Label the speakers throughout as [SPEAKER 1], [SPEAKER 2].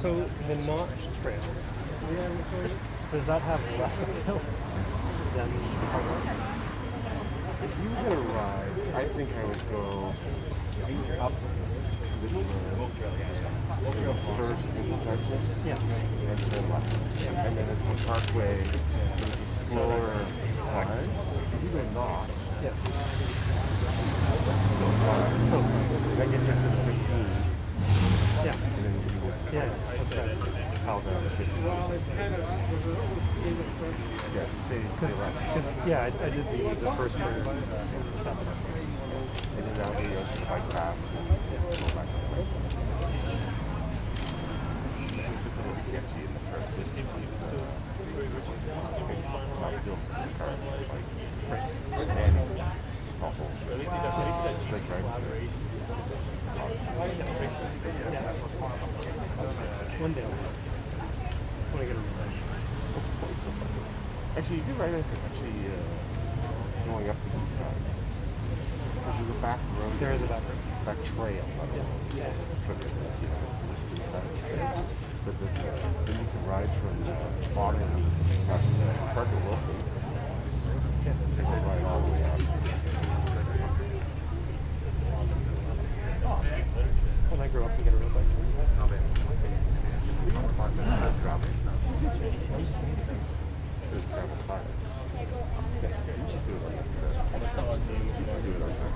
[SPEAKER 1] So the Notch Trail, does that have less appeal than Harvard?
[SPEAKER 2] If you were to ride, I think I would go up this road, first into Texas, and then left. And then it's a parkway, it's a slower ride. If you go north, so that gets you up to the 15.
[SPEAKER 1] Yeah.
[SPEAKER 2] And then you can just pile down the 15. Yeah, stay left.
[SPEAKER 1] I did the first turn.
[SPEAKER 2] And then that'll be up to the bike path and go back to the bike path. It's a little sketchy in the first 15 minutes. Not built for the car, like, and also, like driving.
[SPEAKER 1] One day when I get a refresh.
[SPEAKER 2] Actually, you do right actually going up to the east side. There's a back road.
[SPEAKER 1] There is a back road.
[SPEAKER 2] Back trail. But then you can ride from Spavor to Park at Wilson. And then ride all the way up.
[SPEAKER 1] When I grow up and get a road bike.
[SPEAKER 2] It's gravel tires. Yeah, you should do it like that. That's all I do. You should do it like that.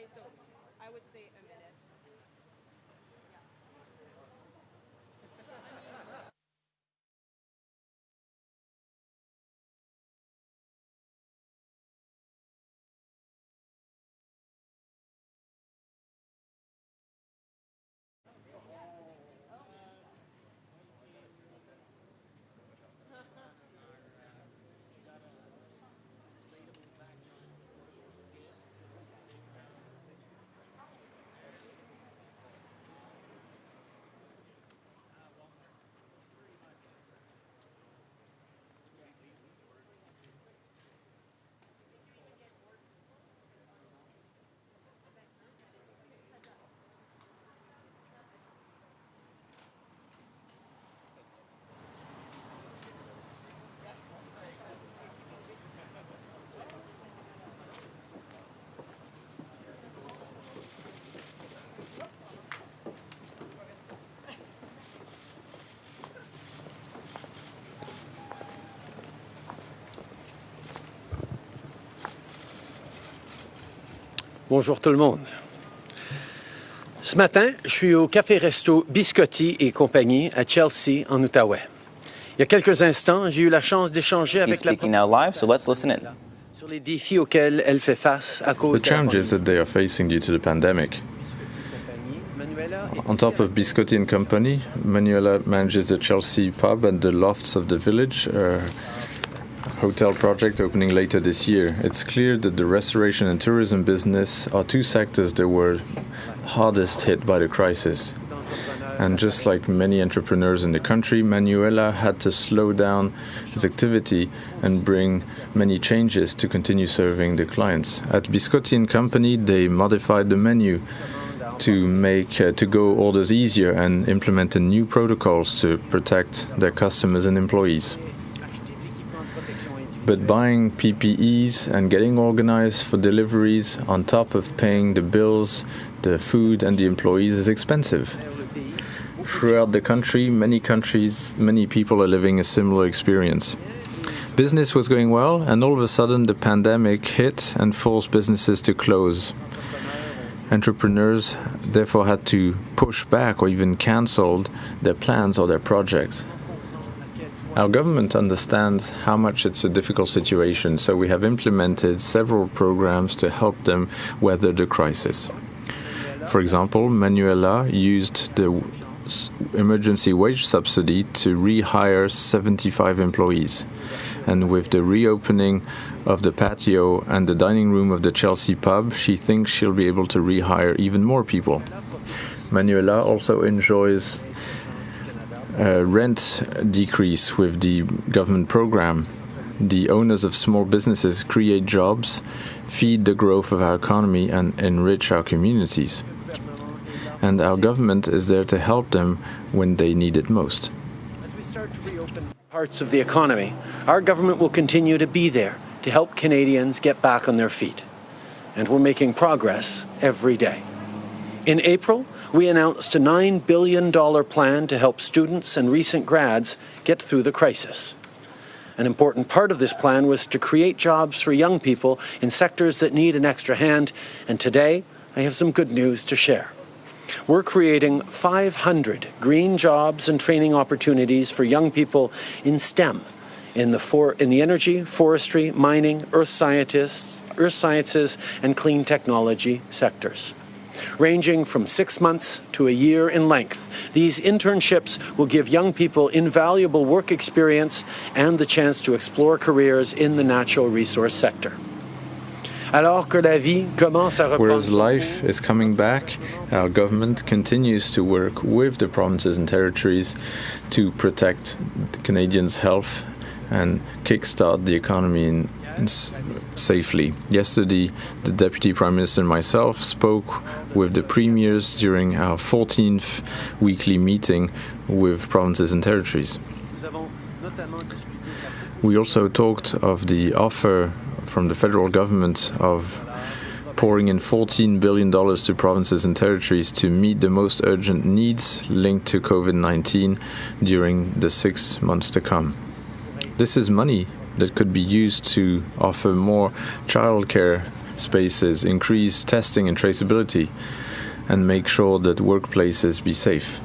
[SPEAKER 3] Okay, so I would say a minute.
[SPEAKER 4] Bonjour tout le monde. Ce matin, je suis au café-resto Biscotti et compagnie à Chelsea, en Outaouais. Il y a quelques instants, j'ai eu la chance d'échanger
[SPEAKER 5] He's
[SPEAKER 4] avec la
[SPEAKER 5] speaking now live, so let's listen in.
[SPEAKER 4] sur les défis auxquels elle fait face à cause
[SPEAKER 6] The challenges that they are facing due to the pandemic. On top of Biscotti and Company, Manuela manages the Chelsea pub and the lofts of the village, hotel project opening later this year. It's clear that the restoration and tourism business are two sectors that were hardest hit by the crisis. And just like many entrepreneurs in the country, Manuela had to slow down his activity and bring many changes to continue serving the clients. At Biscotti and Company, they modified the menu to make to-go orders easier and implemented new protocols to protect their customers and employees. But buying PPEs and getting organized for deliveries on top of paying the bills, the food and the employees is expensive. Throughout the country, many people are living a similar experience. Business was going well, and all of a sudden the pandemic hit and forced businesses to close. Entrepreneurs therefore had to push back or even cancelled their plans or their projects. Our government understands how much it's a difficult situation, so we have implemented several programs to help them weather the crisis. For example, Manuela used the emergency wage subsidy to rehire 75 employees. And with the reopening of the patio and the dining room of the Chelsea pub, she thinks she'll be able to rehire even more people. Manuela also enjoys rent decrease with the government program. The owners of small businesses create jobs, feed the growth of our economy, and enrich our communities. And our government is there to help them when they need it most.
[SPEAKER 4] As we start to reopen parts of the economy, our government will continue to be there to help Canadians get back on their feet. And we're making progress every day. In April, we announced a $9 billion plan to help students and recent grads get through the crisis. An important part of this plan was to create jobs for young people in sectors that need an extra hand, and today I have some good news to share. We're creating 500 green jobs and training opportunities for young people in STEM, in the energy, forestry, mining, earth sciences, and clean technology sectors. Ranging from 6 months to a year in length, these internships will give young people invaluable work experience and the chance to explore careers in the natural resource sector.
[SPEAKER 6] Whereas life is coming back, our government continues to work with the provinces and territories to protect Canadians' health and kickstart the economy safely. Yesterday, the Deputy Prime Minister and myself spoke with the premiers during our 14th weekly meeting with provinces and territories. We also talked of the offer from the federal government of pouring in $14 billion to provinces and territories to meet the most urgent needs linked to COVID-19 during the 6 months to come. This is money that could be used to offer more childcare spaces, increase testing and traceability, and make sure that workplaces be safe.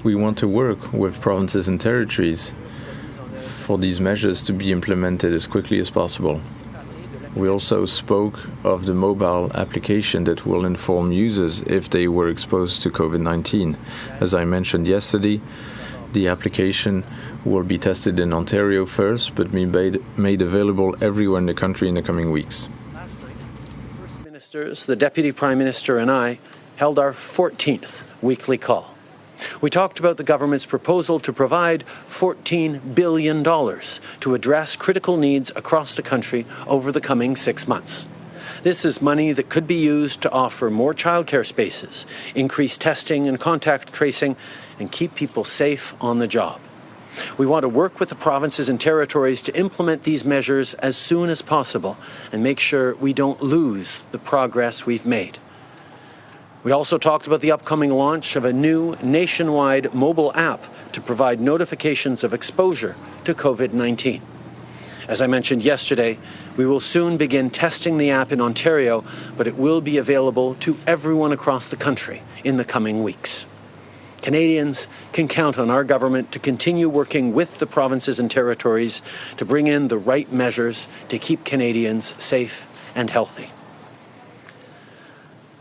[SPEAKER 6] We want to work with provinces and territories for these measures to be implemented as quickly as possible. We also spoke of the mobile application that will inform users if they were exposed to COVID-19. As I mentioned yesterday, the application will be tested in Ontario first, but be made available everywhere in the country in the coming weeks.
[SPEAKER 4] Last night, the First Ministers, the Deputy Prime Minister and I held our 14th weekly call. We talked about the government's proposal to provide $14 billion to address critical needs across the country over the coming 6 months. This is money that could be used to offer more childcare spaces, increase testing and contact tracing, and keep people safe on the job. We want to work with the provinces and territories to implement these measures as soon as possible and make sure we don't lose the progress we've made. We also talked about the upcoming launch of a new nationwide mobile app to provide notifications of exposure to COVID-19. As I mentioned yesterday, we will soon begin testing the app in Ontario, but it will be available to everyone across the country in the coming weeks. Canadians can count on our government to continue working with the provinces and territories to bring in the right measures to keep Canadians safe and healthy.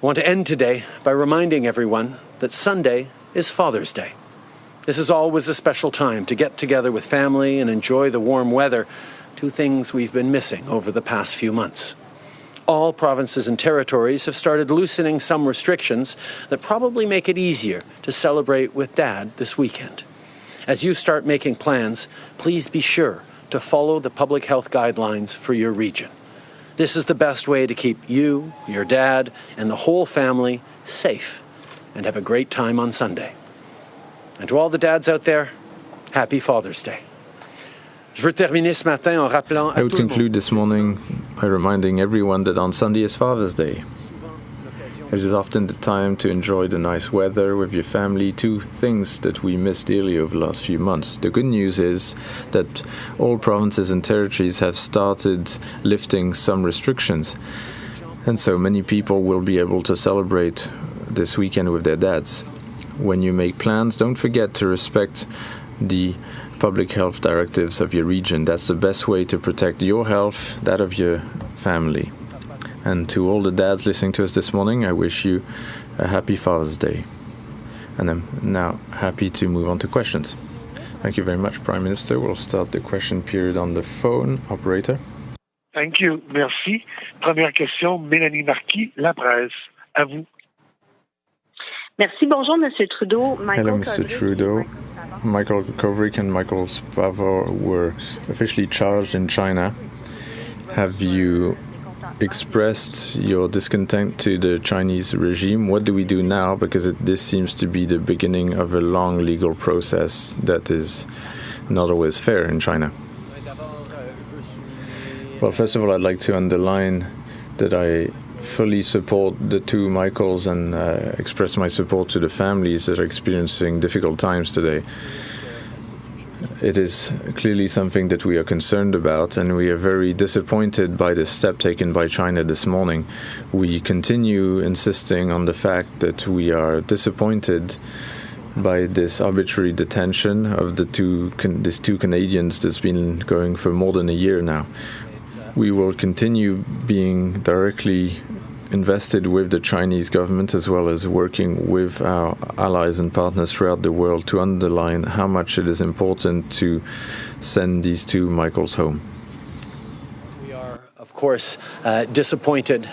[SPEAKER 4] I want to end today by reminding everyone that Sunday is Father's Day. This is always a special time to get together with family and enjoy the warm weather, two things we've been missing over the past few months. All provinces and territories have started loosening some restrictions that probably make it easier to celebrate with Dad this weekend. As you start making plans, please be sure to follow the public health guidelines for your region. This is the best way to keep you, your dad, and the whole family safe and have a great time on Sunday. And to all the dads out there, happy Father's Day. I
[SPEAKER 6] would conclude this morning by reminding everyone that on Sunday is Father's Day. It is often the time to enjoy the nice weather with your family, two things that we missed dearly over the last few months. The good news is that all provinces and territories have started lifting some restrictions, and so many people will be able to celebrate this weekend with their dads. When you make plans, don't forget to respect the public health directives of your region. That's the best way to protect your health, that of your family. And to all the dads listening to us this morning, I wish you a happy Father's Day. And I'm now happy to move on to questions. Thank you very much, Prime Minister. We'll start the question period on the phone. Operator.
[SPEAKER 5] Thank you. Merci. Première question, Mélanie Marquis, La Presse. À vous.
[SPEAKER 7] Merci. Bonjour, Monsieur Trudeau.
[SPEAKER 6] Hello, Mr. Trudeau. Michael Kovrig and Michael Spavor were officially charged in China. Have you expressed your discontent to the Chinese regime? What do we do now? Because this seems to be the beginning of a long legal process that is not always fair in China. Well, first of all, I'd like to underline that I fully support the two Michaels and express my support to the families that are experiencing difficult times today. It is clearly something that we are concerned about, and we are very disappointed by the step taken by China this morning. We continue insisting on the fact that we are disappointed by this arbitrary detention of these two Canadians that's been going for more than a year now. We will continue being directly invested with the Chinese government as well as working with our allies and partners throughout the world to underline how much it is important to send these two Michaels home.
[SPEAKER 4] Of course, disappointed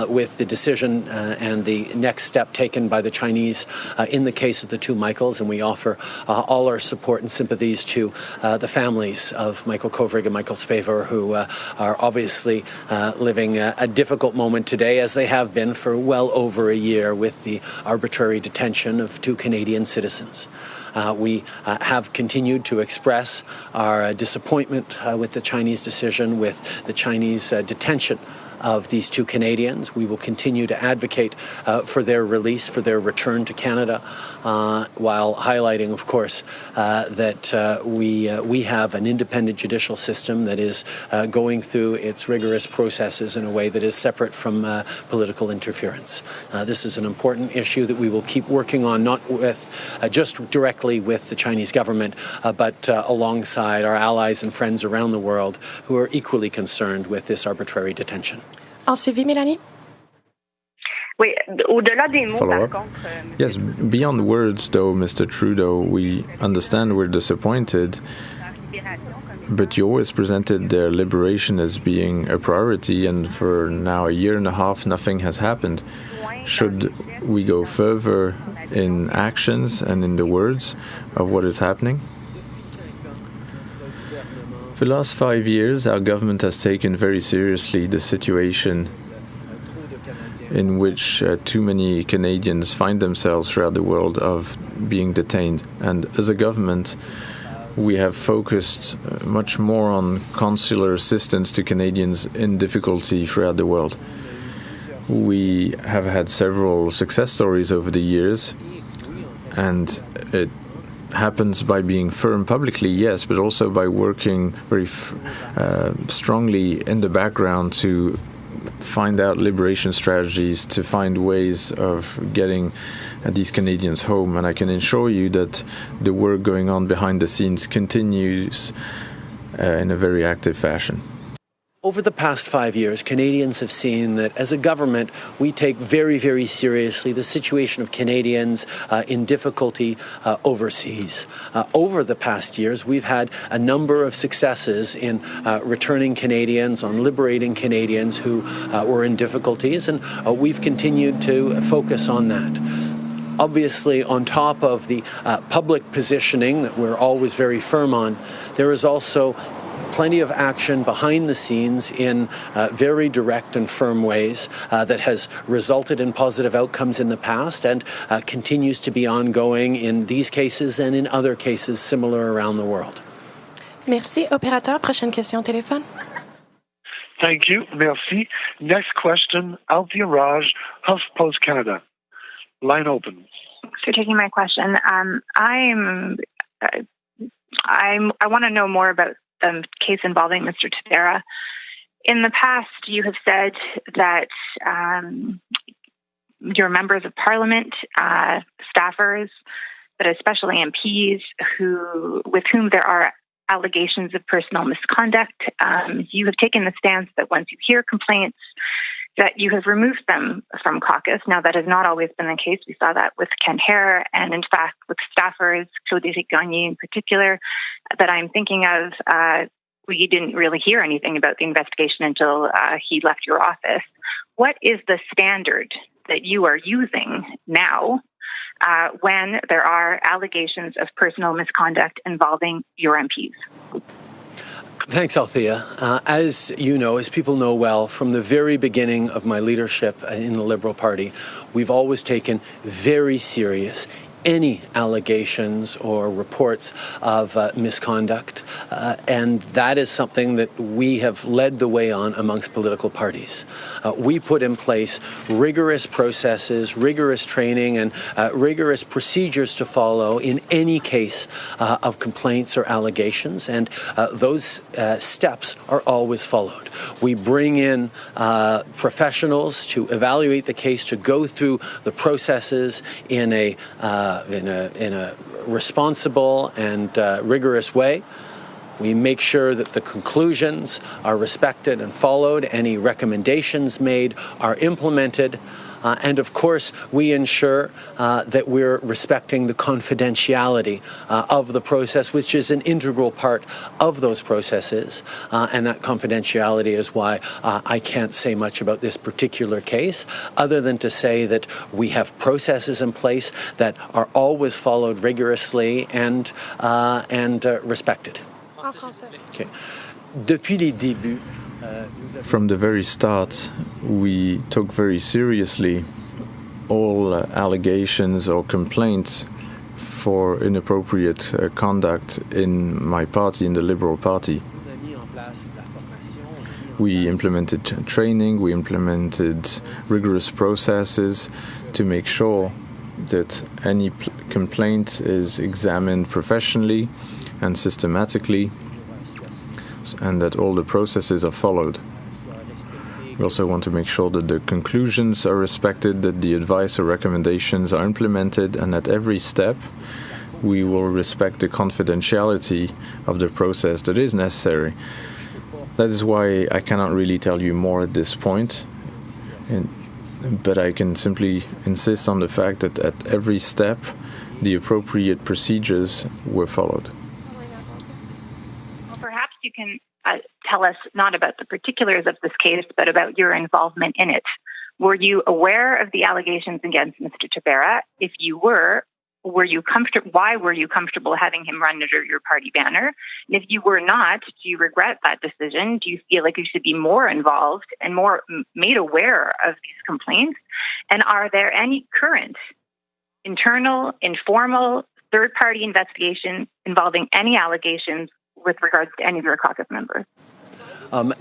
[SPEAKER 4] with the decision and the next step taken by the Chinese in the case of the two Michaels, and we offer all our support and sympathies to the families of Michael Kovrig and Michael Spavor, who are obviously living a difficult moment today, as they have been for well over a year with the arbitrary detention of two Canadian citizens. We have continued to express our disappointment with the Chinese decision, with the Chinese detention of these two Canadians. We will continue to advocate for their release, for their return to Canada, while highlighting, of course, that we have an independent judicial system that is going through its rigorous processes in a way that is separate from political interference. This is an important issue that we will keep working on, not with just directly with the Chinese government, but alongside our allies and friends around the world who are equally concerned with this arbitrary detention.
[SPEAKER 8] En suivi, Mélanie?
[SPEAKER 7] Oui, au-delà des mots,
[SPEAKER 6] Follow
[SPEAKER 7] par
[SPEAKER 6] up.
[SPEAKER 7] contre,
[SPEAKER 6] Yes, beyond words, though, Mr. Trudeau, we understand we're disappointed, but you always presented their liberation as being a priority, and for now a year and a half, nothing has happened. Should we go further in actions and in the words of what is happening? For the last 5 years, our government has taken very seriously the situation in which too many Canadians find themselves throughout the world of being detained. And as a government, we have focused much more on consular assistance to Canadians in difficulty throughout the world. We have had several success stories over the years, and it happens by being firm publicly, yes, but also by working very strongly in the background to find out liberation strategies, to find ways of getting these Canadians home. And I can assure you that the work going on behind the scenes continues in a very active fashion.
[SPEAKER 4] Over the past 5 years, Canadians have seen that as a government, we take very, very seriously the situation of Canadians in difficulty overseas. Over the past years, we've had a number of successes in returning Canadians, on liberating Canadians who were in difficulties, and we've continued to focus on that. Obviously, on top of the public positioning that we're always very firm on, there is also plenty of action behind the scenes in very direct and firm ways that has resulted in positive outcomes in the past and continues to be ongoing in these cases and in other cases similar around the world.
[SPEAKER 8] Merci. Opérateur, prochaine question au téléphone.
[SPEAKER 5] Thank you. Merci. Next question, Althea Raj, HuffPost Canada. Line open.
[SPEAKER 9] Thanks for taking my question. I want to know more about the case involving Mr. Spavor. In the past, you have said that your members of parliament, staffers, but especially MPs, with whom there are allegations of personal misconduct, you have taken the stance that once you hear complaints, that you have removed them from caucus. Now, that has not always been the case. We saw that with Ken Hare, and in fact, with staffers, Claude-Éric Gagné in particular, that I'm thinking of. We didn't really hear anything about the investigation until he left your office. What is the standard that you are using now when there are allegations of personal misconduct involving your MPs?
[SPEAKER 4] Thanks, Althea. As you know, as people know well, from the very beginning of my leadership in the Liberal Party, we've always taken very serious any allegations or reports of misconduct, and that is something that we have led the way on amongst political parties. We put in place rigorous processes, rigorous training, and rigorous procedures to follow in any case of complaints or allegations, and those steps are always followed. We bring in professionals to evaluate the case, to go through the processes in a responsible and rigorous way. We make sure that the conclusions are respected and followed. Any recommendations made are implemented. And of course, we ensure that we're respecting the confidentiality of the process, which is an integral part of those processes. And that confidentiality is why I can't say much about this particular case, other than to say that we have processes in place that are always followed rigorously and respected. Okay. Depuis les débuts,
[SPEAKER 6] From the very start, we took very seriously all allegations or complaints for inappropriate conduct in my party, in the Liberal Party. We implemented training, we implemented rigorous processes to make sure that any complaint is examined professionally and systematically, and that all the processes are followed. We also want to make sure that the conclusions are respected, that the advice or recommendations are implemented, and at every step we will respect the confidentiality of the process that is necessary. That is why I cannot really tell you more at this point, but I can simply insist on the fact that at every step the appropriate procedures were followed.
[SPEAKER 9] Well, perhaps you can tell us not about the particulars of this case, but about your involvement in it. Were you aware of the allegations against Mr. Tabera? If you were you comfortable? Why were you comfortable having him run under your party banner? And if you were not, do you regret that decision? Do you feel like you should be more involved and more made aware of these complaints? And are there any current internal, informal, third-party investigations involving any allegations with regards to any of your caucus members?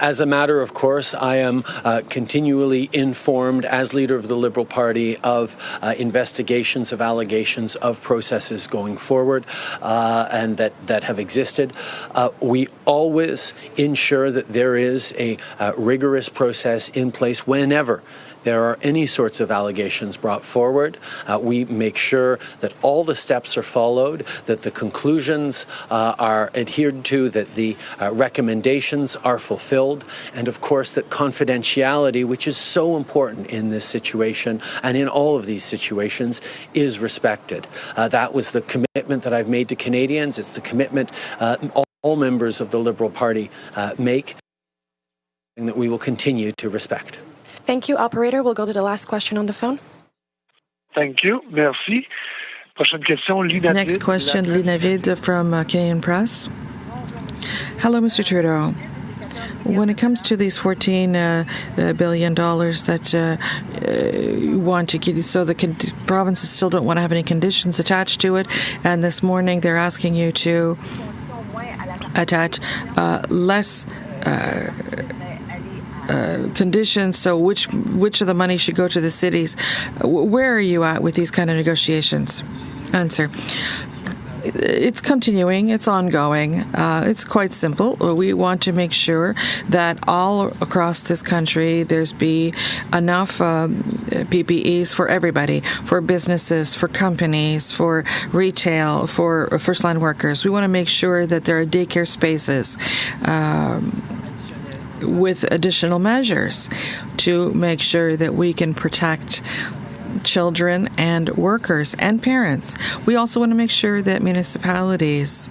[SPEAKER 4] As a matter of course, I am continually informed as leader of the Liberal Party of investigations of allegations of processes going forward and that have existed. We always ensure that there is a rigorous process in place whenever there are any sorts of allegations brought forward. We make sure that all the steps are followed, that the conclusions are adhered to, that the recommendations are fulfilled, and of course that confidentiality, which is so important in this situation and in all of these situations, is respected. That was the commitment that I've made to Canadians. It's the commitment all members of the Liberal Party make, and that we will continue to respect.
[SPEAKER 8] Thank you, operator. We'll go to the last question on the phone.
[SPEAKER 5] Thank you. Merci. Prochaine question, Lina.
[SPEAKER 10] Next question, Lina Vid from Canadian Press. Hello, Mr. Trudeau. When it comes to these $14 billion that you want to get, so the provinces still don't want to have any conditions attached to it, and this morning they're asking you to attach less conditions, so which of the money should go to the cities? Where are you at with these kind of negotiations? Answer. It's continuing. It's ongoing. It's quite simple. We want to make sure that all across this country there's be enough PPEs for everybody, for businesses, for companies, for retail, for first-line workers. We want to make sure that there are daycare spaces with additional measures to make sure that we can protect children and workers and parents. We also want to make sure that municipalities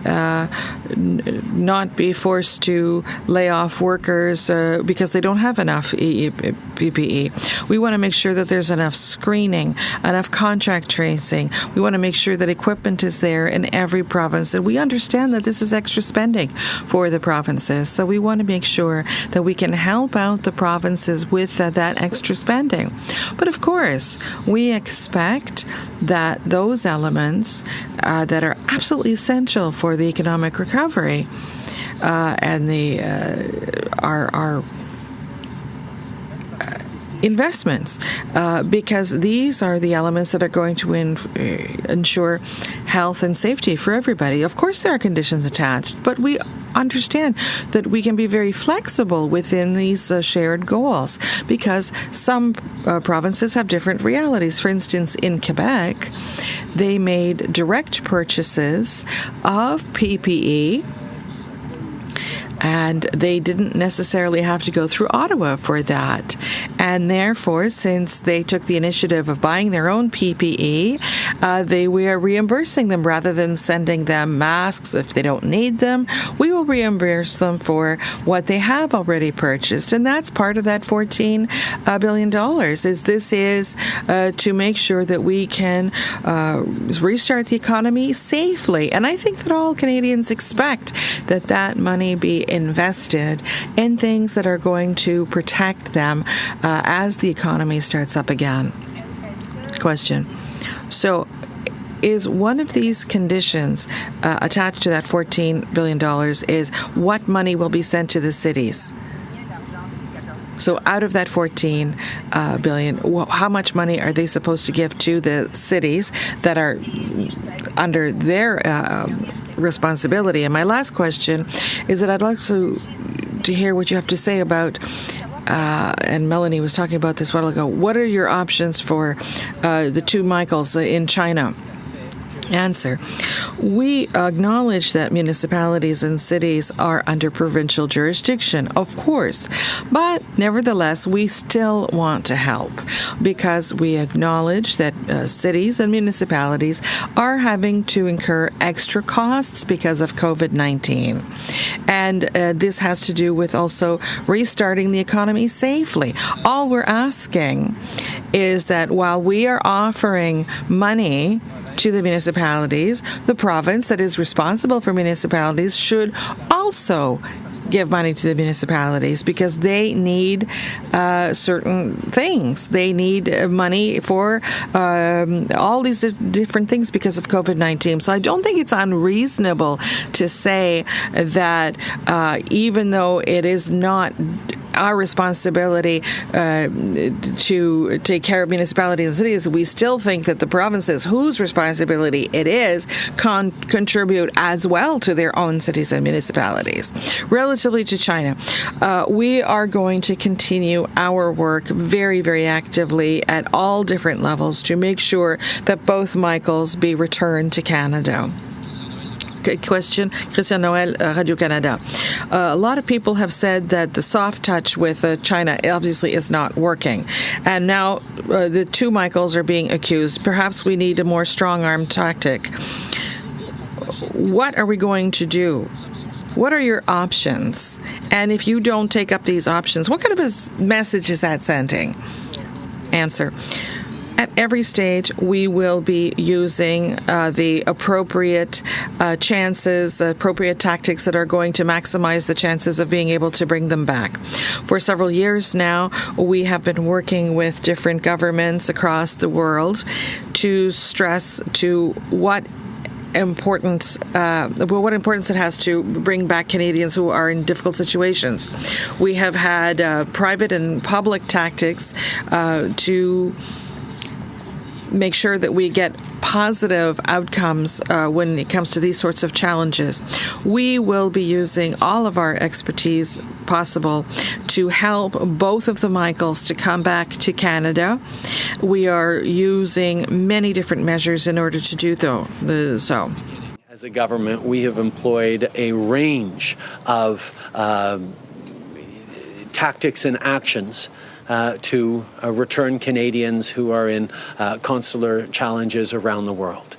[SPEAKER 10] not be forced to lay off workers because they don't have enough PPE. We want to make sure that there's enough screening, enough contact tracing. We want to make sure that equipment is there in every province. And we understand that this is extra spending for the provinces. So we want to make sure that we can help out the provinces with that extra spending. But of course, we expect that those elements that are absolutely essential for the economic recovery and our investments, because these are the elements that are going to ensure health and safety for everybody. Of course, there are conditions attached, but we understand that we can be very flexible within these shared goals because some provinces have different realities. For instance, in Quebec, they made direct purchases of PPE, and they didn't necessarily have to go through Ottawa for that. And therefore, since they took the initiative of buying their own PPE, we are reimbursing them rather than sending them masks if they don't need them. We will reimburse them for what they have already purchased. And that's part of that $14 billion. This is to make sure that we can restart the economy safely. And I think that all Canadians expect that money be invested in things that are going to protect them as the economy starts up again. Question. So, is one of these conditions attached to that $14 billion is what money will be sent to the cities? So out of that 14 billion, how much money are they supposed to give to the cities that are under their responsibility? And my last question is that I'd like to hear what you have to say about, and Melanie was talking about this a while ago, what are your options for the two Michaels in China? Answer. We acknowledge that municipalities and cities are under provincial jurisdiction, of course, but nevertheless, we still want to help because we acknowledge that cities and municipalities are having to incur extra costs because of COVID-19. And this has to do with also restarting the economy safely. All we're asking is that while we are offering money to the municipalities, the province that is responsible for municipalities should also give money to the municipalities because they need certain things. They need money for all these different things because of COVID-19. So I don't think it's unreasonable to say that even though it is not our responsibility to take care of municipalities and cities, we still think that the provinces whose responsibility it is contribute as well to their own cities and municipalities. Relatively to China, we are going to continue our work very, very actively at all different levels to make sure that both Michaels be returned to Canada. Question, Christian Noel, Radio-Canada. A lot of people have said that the soft touch with China obviously is not working. And now the two Michaels are being accused. Perhaps we need a more strong-arm tactic. What are we going to do? What are your options? And if you don't take up these options, what kind of a message is that sending? Answer. At every stage, we will be using the appropriate chances, appropriate tactics that are going to maximize the chances of being able to bring them back. For several years now, we have been working with different governments across the world to stress to what importance it has to bring back Canadians who are in difficult situations. We have had private and public tactics to make sure that we get positive outcomes when it comes to these sorts of challenges. We will be using all of our expertise possible to help both of the Michaels to come back to Canada. We are using many different measures in order to do so.
[SPEAKER 4] As a government, we have employed a range of tactics and actions to return Canadians who are in consular challenges around the world.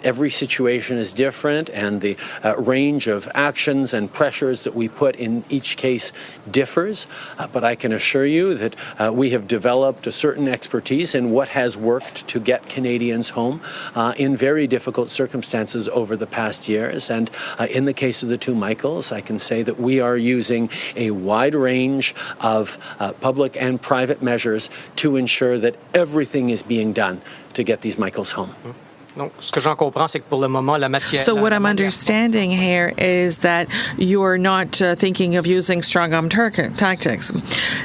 [SPEAKER 4] Every situation is different, and the range of actions and pressures that we put in each case differs. But I can assure you that we have developed a certain expertise in what has worked to get Canadians home in very difficult circumstances over the past years. And in the case of the two Michaels, I can say that we are using a wide range of public and private measures to ensure that everything is being done to get these Michaels home.
[SPEAKER 10] So what I'm understanding here is that you're not thinking of using strong-arm tactics.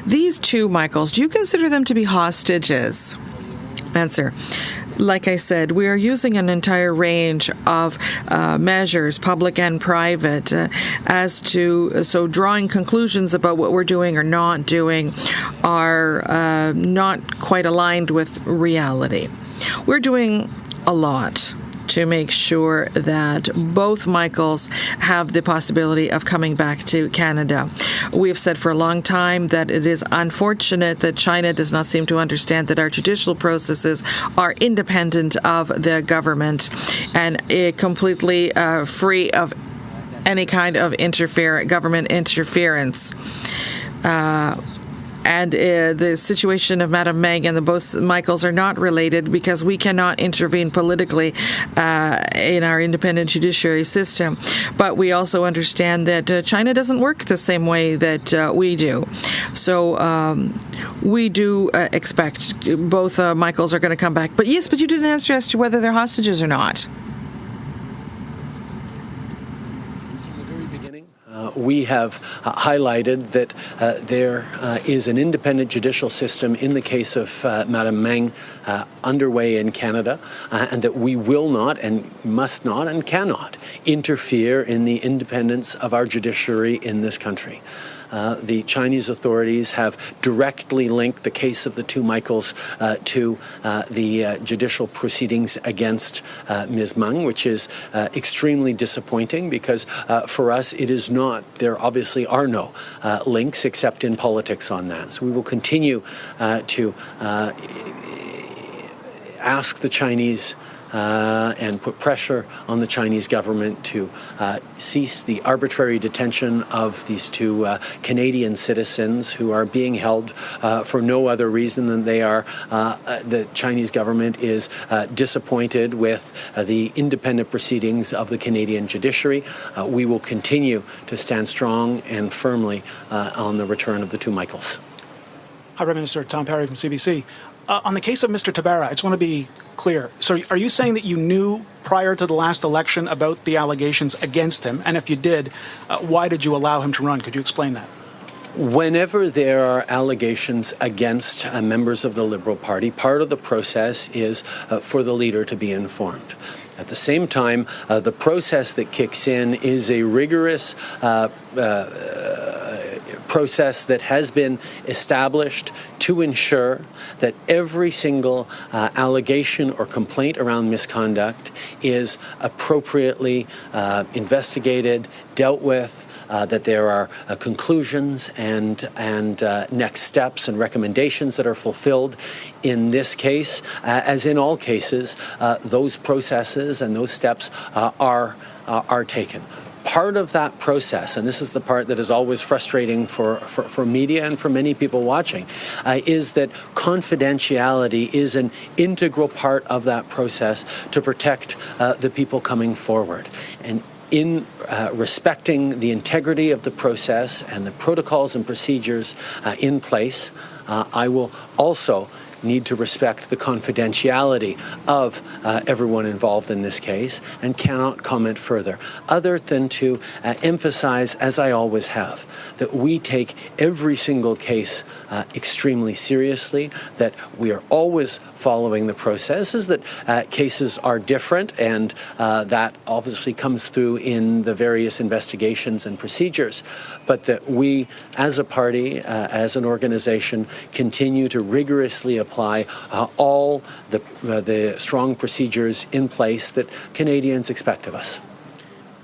[SPEAKER 10] These two Michaels, do you consider them to be hostages? Answer. Like I said, we are using an entire range of measures, public and private, so drawing conclusions about what we're doing or not doing are not quite aligned with reality. We're doing a lot to make sure that both Michaels have the possibility of coming back to Canada. We have said for a long time that it is unfortunate that China does not seem to understand that our judicial processes are independent of the government and completely free of any kind of government interference. And the situation of Madame Meg and the both Michaels are not related because we cannot intervene politically in our independent judiciary system. But we also understand that China doesn't work the same way that we do. So we do expect both Michaels are going to come back. But yes, but you didn't answer as to whether they're hostages or not.
[SPEAKER 4] we have highlighted that there is an independent judicial system in the case of Madame Meng underway in Canada, and that we will not and must not and cannot interfere in the independence of our judiciary in this country. The Chinese authorities have directly linked the case of the two Michaels to the judicial proceedings against Ms. Meng, which is extremely disappointing because for us it is not, there obviously are no links except in politics on that. So we will continue to ask the Chinese and put pressure on the Chinese government to cease the arbitrary detention of these two Canadian citizens who are being held for no other reason than they are, the Chinese government is disappointed with the independent proceedings of the Canadian judiciary. We will continue to stand strong and firmly on the return of the two Michaels.
[SPEAKER 11] Hi, Prime Minister. Tom Perry from CBC. On the case of Mr. Tabarra, I just want to be clear. So are you saying that you knew prior to the last election about the allegations against him? And if you did, why did you allow him to run? Could you explain that?
[SPEAKER 4] Whenever there are allegations against members of the Liberal Party, part of the process is for the leader to be informed. At the same time, the process that kicks in is a rigorous process that has been established to ensure that every single allegation or complaint around misconduct is appropriately investigated, dealt with, that there are conclusions and next steps and recommendations that are fulfilled. In this case, as in all cases, those processes and those steps are taken. Part of that process, and this is the part that is always frustrating for media and for many people watching, is that confidentiality is an integral part of that process to protect the people coming forward. And in respecting the integrity of the process and the protocols and procedures in place, I will also need to respect the confidentiality of everyone involved in this case and cannot comment further, other than to emphasize, as I always have, that we take every single case extremely seriously, that we are always following the processes, that cases are different, and that obviously comes through in the various investigations and procedures, but that we, as a party, as an organization, continue to rigorously apply all the strong procedures in place that Canadians expect of us.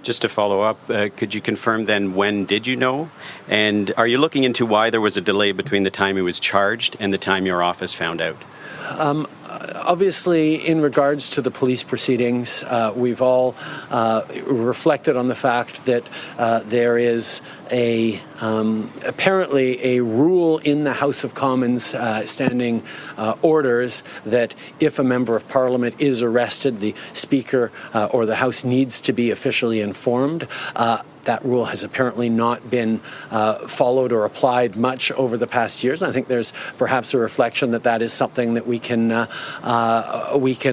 [SPEAKER 12] Just to follow up, could you confirm then when did you know? And are you looking into why there was a delay between the time he was charged and the time your office found out?
[SPEAKER 4] Obviously, in regards to the police proceedings, we've all reflected on the fact that there is apparently a rule in the House of Commons standing orders that if a member of Parliament is arrested, the Speaker or the House needs to be officially informed. That rule has apparently not been followed or applied much over the past years. And I think there's perhaps a reflection that that is something that we can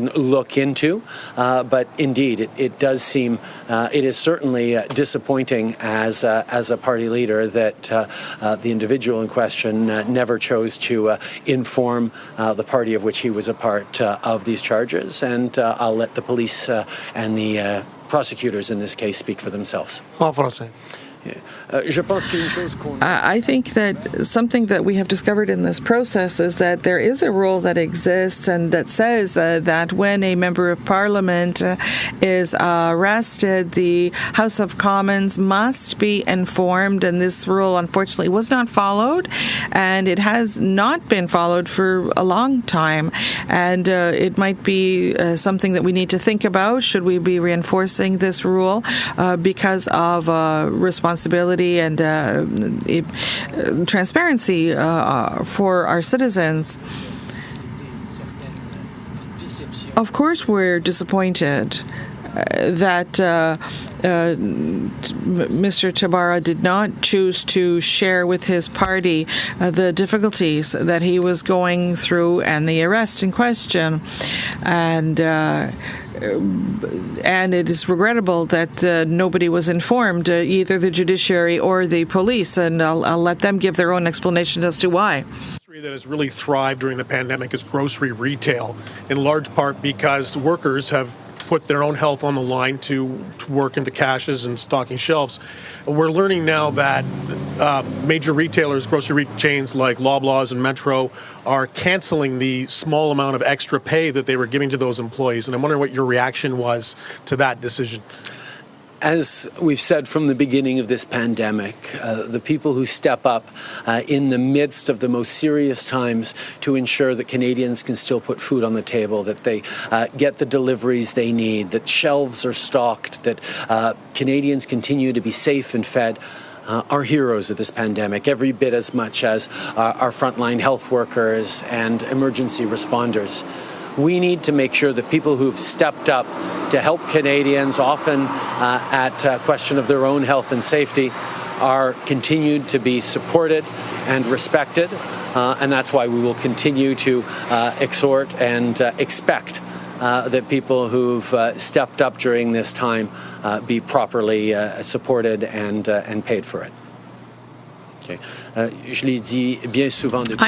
[SPEAKER 4] look into. But indeed, it does seem, it is certainly disappointing as a party leader that the individual in question never chose to inform the party of which he was a part of these charges. And I'll let the police and the prosecutors in this case speak for themselves.
[SPEAKER 10] I think that something that we have discovered in this process is that there is a rule that exists and that says that when a member of Parliament is arrested, the House of Commons must be informed, and this rule unfortunately was not followed, and it has not been followed for a long time, and it might be something that we need to think about. Should we be reinforcing this rule because of responsibility and transparency for our citizens? Of course, we're disappointed that Mr. Tabarra did not choose to share with his party the difficulties that he was going through and the arrest in question. And and it is regrettable that nobody was informed, either the judiciary or the police, and I'll let them give their own explanation as to why.
[SPEAKER 13] That has really thrived during the pandemic is grocery retail, in large part because workers have put their own health on the line to work in the caches and stocking shelves. We're learning now that major retailers, grocery chains like Loblaws and Metro, are canceling the small amount of extra pay that they were giving to those employees. And I'm wondering what your reaction was to that decision.
[SPEAKER 4] As we've said from the beginning of this pandemic, the people who step up in the midst of the most serious times to ensure that Canadians can still put food on the table, that they get the deliveries they need, that shelves are stocked, that Canadians continue to be safe and fed, are heroes of this pandemic, every bit as much as our frontline health workers and emergency responders. We need to make sure that people who've stepped up to help Canadians, often at question of their own health and safety, are continued to be supported and respected. And that's why we will continue to exhort and expect that people who've stepped up during this time be properly supported and paid for it. I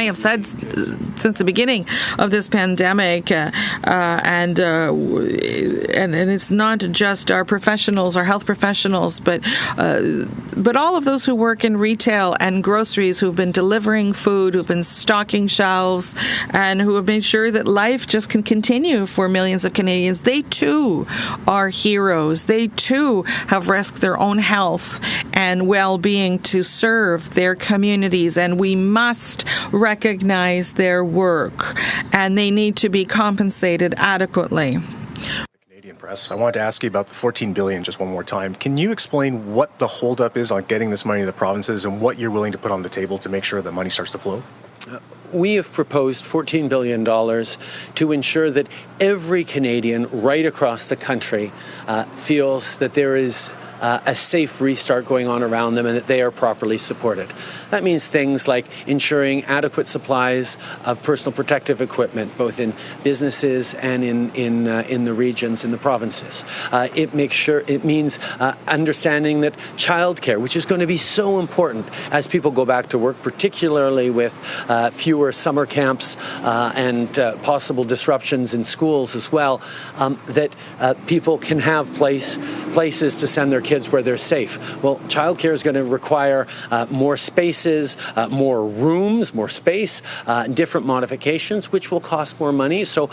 [SPEAKER 10] have said since the beginning of this pandemic, and it's not just our professionals, our health professionals, but all of those who work in retail and groceries, who've been delivering food, who've been stocking shelves, and who have made sure that life just can continue for millions of Canadians. They too are heroes. They too have risked their own health and well-being to serve their communities, and we must recognize their work, and they need to be compensated adequately.
[SPEAKER 14] Canadian Press, I wanted to ask you about the $14 billion just one more time. Can you explain what the holdup is on getting this money to the provinces and what you're willing to put on the table to make sure that money starts to flow?
[SPEAKER 4] We have proposed $14 billion to ensure that every Canadian right across the country feels that there is a safe restart going on around them and that they are properly supported. That means things like ensuring adequate supplies of personal protective equipment, both in businesses and in the regions, in the provinces. It means understanding that childcare, which is going to be so important as people go back to work, particularly with fewer summer camps and possible disruptions in schools as well, that people can have places to send their kids where they're safe. Well, childcare is going to require more spaces, more rooms, more space, different modifications, which will cost more money. So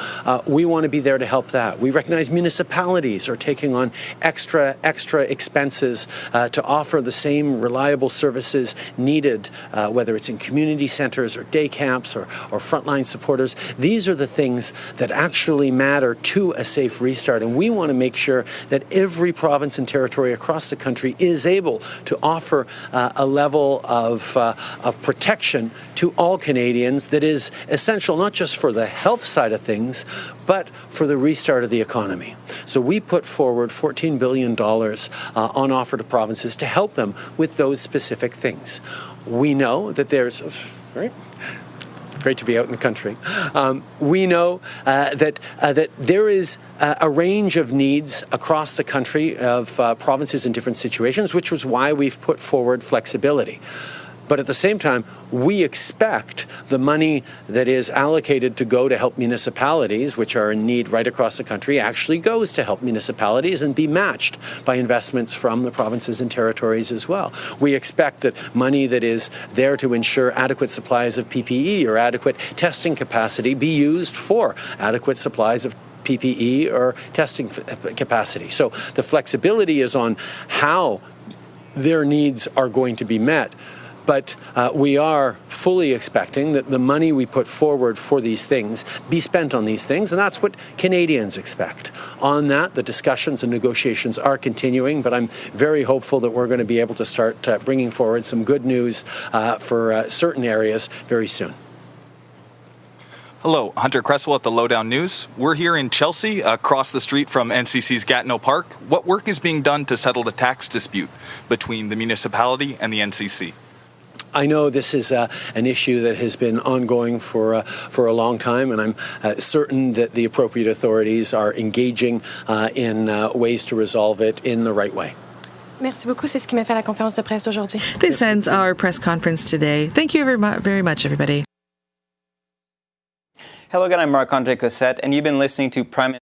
[SPEAKER 4] we want to be there to help that. We recognize municipalities are taking on extra expenses to offer the same reliable services needed, whether it's in community centres or day camps or frontline supporters. These are the things that actually matter to a safe restart. And we want to make sure that every province and territory across the country is able to offer a level of protection to all Canadians that is essential not just for the health side of things, but for the restart of the economy. So we put forward $14 billion on offer to provinces to help them with those specific things. We know that there's... Great to be out in the country. We know that there is a range of needs across the country of provinces in different situations, which was why we've put forward flexibility. But at the same time, we expect the money that is allocated to go to help municipalities, which are in need right across the country, actually goes to help municipalities and be matched by investments from the provinces and territories as well. We expect that money that is there to ensure adequate supplies of PPE or adequate testing capacity be used for adequate supplies of PPE or testing capacity. So the flexibility is on how their needs are going to be met. But we are fully expecting that the money we put forward for these things be spent on these things, and that's what Canadians expect. On that, the discussions and negotiations are continuing, but I'm very hopeful that we're going to be able to start bringing forward some good news for certain areas very soon.
[SPEAKER 15] Hello, Hunter Cresswell at the Lowdown News. We're here in Chelsea, across the street from NCC's Gatineau Park. What work is being done to settle the tax dispute between the municipality and the NCC?
[SPEAKER 4] I know this is an issue that has been ongoing for a long time, and I'm certain that the appropriate authorities are engaging in ways to resolve it in the right way.
[SPEAKER 8] Merci beaucoup. C'est ce qui m'a fait la conférence de presse aujourd'hui.
[SPEAKER 10] This ends our press conference today. Thank you very much, everybody.
[SPEAKER 16] Hello again, I'm Marc-Andre Cossette, and you've been listening to Prime